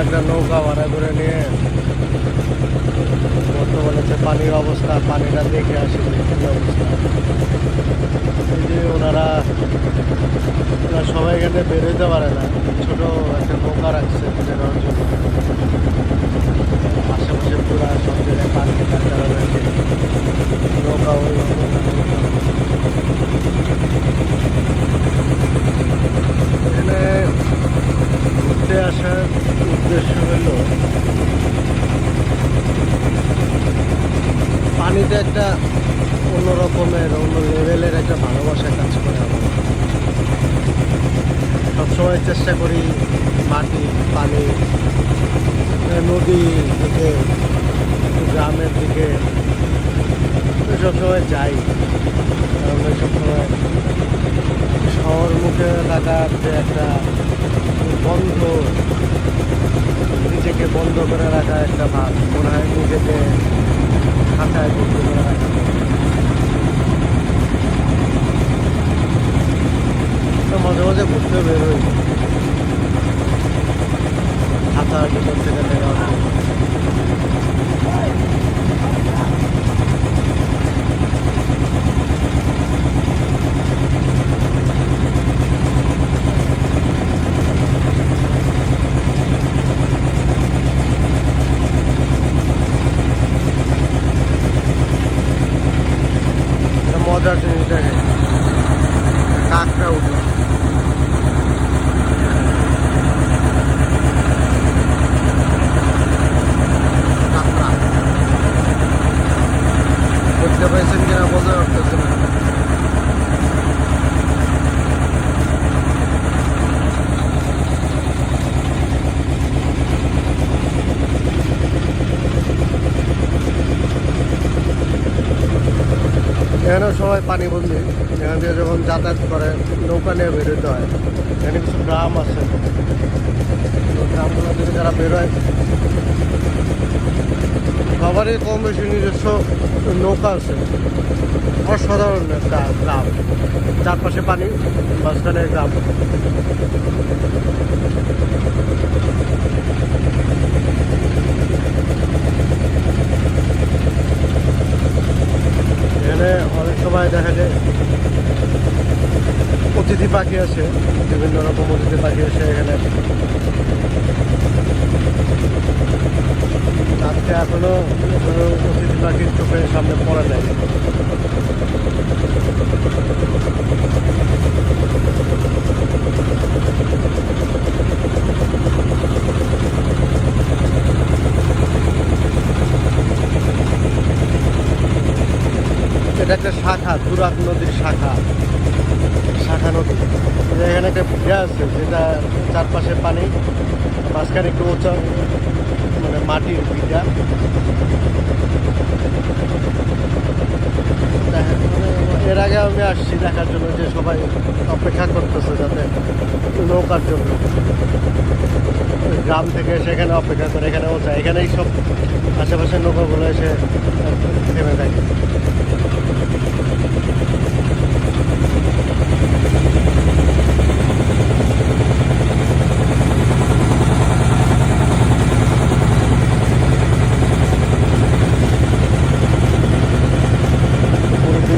একটা নৌকা ভাড়া করে নিয়ে বর্তমানে যে পানির অবস্থা, পানিটা দেখে আসি কি অবস্থা। এই যে ওনারা সবাই এখানে বেরোতে পারে না, ছোট একটা নৌকা রাখছে বেরোনোর জন্য। আশেপাশে পুরা সব জায়গায় পানি থাকার কারণে নৌকা ওই এখানে ঘুরতে আসার উদ্দেশ্য হলো পানিতে একটা অন্য রকমের অন্য লেভেলের একটা ভালোবাসা কাজ করে আমার। সবসময় চেষ্টা করি মাটি, পানি, নদী দিকে, গ্রামের দিকে সবসময় যাই। কারণ সবসময় শহর মুখে এলাকার যে একটা বন্ধ, নিজেকে বন্ধ করে রাখা একটা ভাব মনে হয়, নিজেকে খাতায় বন্ধ করে রাখা। মাঝে মাঝে ঘুরতে বেরোই খাতার ভিতর থেকে নেওয়া। মজার জিনিস দেখে কাঁকড়া উঠে বুঝতে পারছেন কিনা বলতে পারতেছে না। এখানেও সবাই পানিবন্দি। এখান থেকে যখন যাতায়াত করে নৌকা নিয়ে বেরোতে হয়। এখানে কিছু গ্রাম আছে, গ্রামগুলো থেকে যারা বেরোয় সবারই কম বেশি নিজস্ব নৌকা আছে। অসাধারণ একটা গ্রাম, চারপাশে পানি, মাঝখানে গ্রাম। এখানে অনেক সময় দেখা যায় অতিথি পাখি আসে, বিভিন্ন রকম অতিথি পাখি আসে এখানে। আজকে এখনো অতিথি পাখির চোখের সামনে পড়ে নাই। এটা একটা শাখা, তুরাগ নদীর শাখা নদী। এখানে একটা ভিড়া আছে যেটা চারপাশে পানি, মাঝখানে একটু উঁচা মানে মাটির ভিটা। এর আগে আমি আসছি দেখার জন্য যে সবাই অপেক্ষা করতেছে যাতে নৌকার জন্য। গ্রাম থেকে সেখানে অপেক্ষা করে এখানেও যায়, এখানেই সব আশেপাশের নৌকাগুলো এসে থেমে থাকে।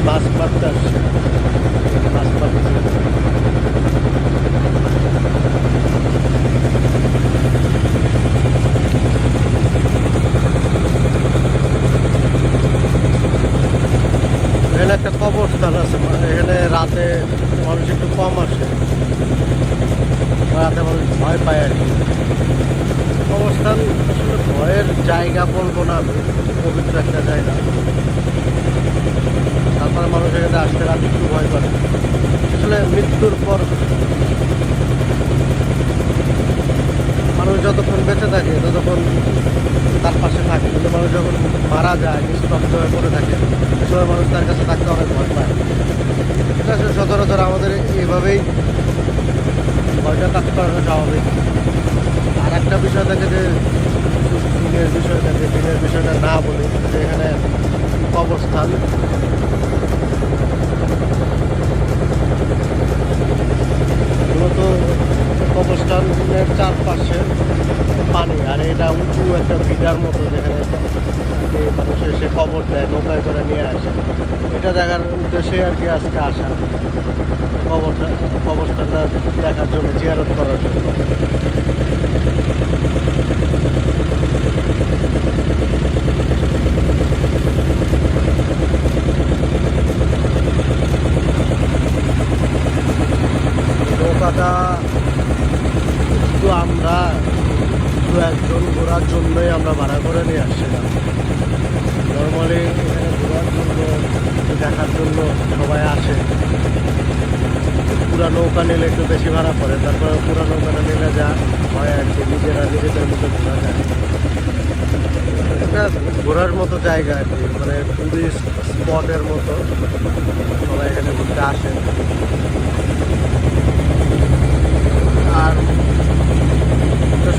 মাছ মারতে আসছে, মাছ মারতে এখানে একটা কবরস্থান আছে। এখানে রাতে মানুষ একটু কম আসে, রাতে মানুষ ভয় পায় আর কি। কবরস্থান আসলে ভয়ের জায়গা বলবো না, পবিত্র একটা জায়গা। তারপরে মানুষ এখানে আসতে রাতে একটু ভয় করে। আসলে মৃত্যুর পর মানুষ যতক্ষণ বেঁচে থাকে ততক্ষণ তার পাশে থাকে, কিন্তু মানুষ যখন মারা যায়, নিস্তব্ধ হয়ে পড়ে থাকে, সে সময় মানুষ তার কাছে থাকতে অনেক ভয় পায়। এটা আসলে সচরাচর আমাদের এইভাবেই ভয়টা কাজ করানো স্বাভাবিক। আর একটা বিষয় থাকে যে দিনের বিষয়টা, যে দিনের বিষয়টা না বলি, যে এখানে কবরস্থান মূলত কবরস্থানের চারপাশে পানি, আর এটা উঁচু একটা ভিটার মতো যেখানে মানুষ এসে কবর দেয়, নৌকায় করে নিয়ে আসে। এটা দেখার উদ্দেশ্যে আর কি আজকে আসা, কবরস্থানটা দেখার জন্য, জিয়ারত করার জন্য। নৌকাটা শুধু আমরা দু একজন ঘোরার জন্যই আমরা ভাড়া করে নিয়ে আসছিলাম। নর্মালি এখানে ঘোরার জন্য, দেখার জন্য সবাই আসে। পুরা নৌকা নিলে একটু বেশি ভাড়া পড়ে, তারপরে পুরা নৌকাটা নিলে যা হয় আর কি, নিজেদের মতো ঘোরা যায়। এটা ঘোরার মতো জায়গা আর কি, মানে টুরিস্ট স্পটের মতো সবাই এখানে ঘুরতে আসে। আর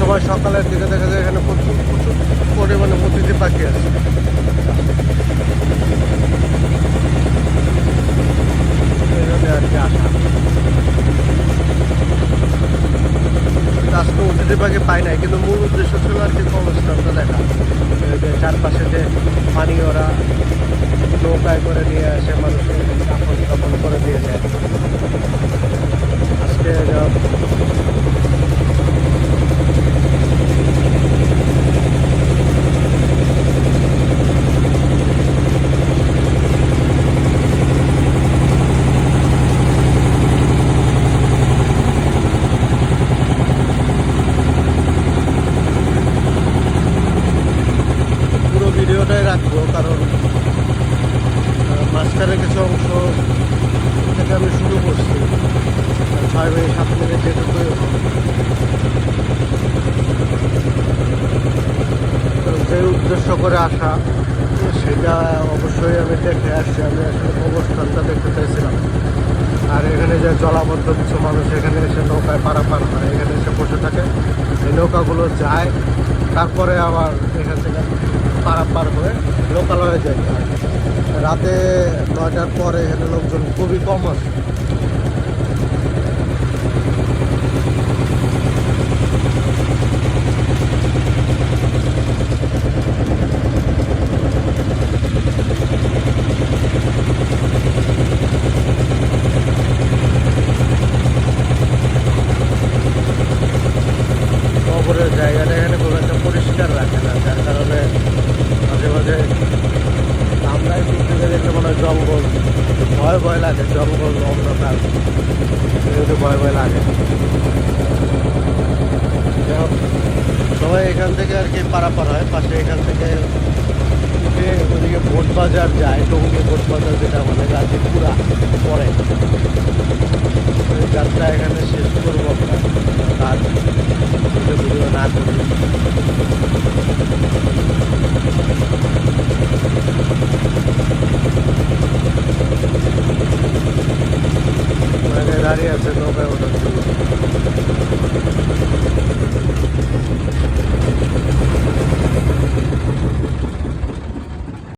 সবাই সকালের দিকে দেখা যায় এখানে প্রচুর প্রচুর পরিমাণে অতিথি পাখি আছে। আর কি আসা, আজকে অতিথি পাখি পাই নাই, কিন্তু মূল উদ্দেশ্য ছিল আর কি কবরস্থানটা দেখা। যে চারপাশে যে পানি ওরা নৌকায় করে নিয়ে আসে, মানুষকে কাপড় কাপড় করে দিয়ে যায়। আজকে পুরো ভিডিওটাই রাখবো, কারণ মাঝখানে কিছু অংশ থেকে আমি শুরু করছি, 6 মিনিট 7 মিনিট যেটুকুই হোক। যে উদ্দেশ্য করে আসা সেটা অবশ্যই আমি দেখে আসছি। আমি আসলে অবস্থানটা দেখতে চাইছিলাম। আর এখানে যে জলাবদ্ধ কিছু মানুষ এখানে এসে নৌকায় পারাপার হয়, এখানে এসে বসে থাকে, এই নৌকাগুলো যায়, তারপরে আবার এখান থেকে পারাপার হয়ে লোকালয়ে যায়। রাতে 9টার পরে এখানে লোকজন খুবই কম আছে। কবরের জায়গাটা এখানে খুব একটা পরিষ্কার রাখে না, যার কারণে মাঝে মাঝে আমরাই দিক থেকে দেখলে মনে হয় জঙ্গল, একটু ভয় ভয় লাগে। জঙ্গল অন্ধকার, একটু ভয় ভয় লাগে। যাই হোক, সবাই এখান থেকে আর কি পারাপার হয়। পাশে এখান থেকে উঠে ওদিকে বোট বাজার যায়, টঙ্গী বোট বাজার, যেটা মানে গাজীপুরা পরে। যাত্রা এখানে শেষ করবো আমরা, কাজ ভিডিও না করি। দাঁড়িয়ে আছে নৌকায় ওঠার জন্য।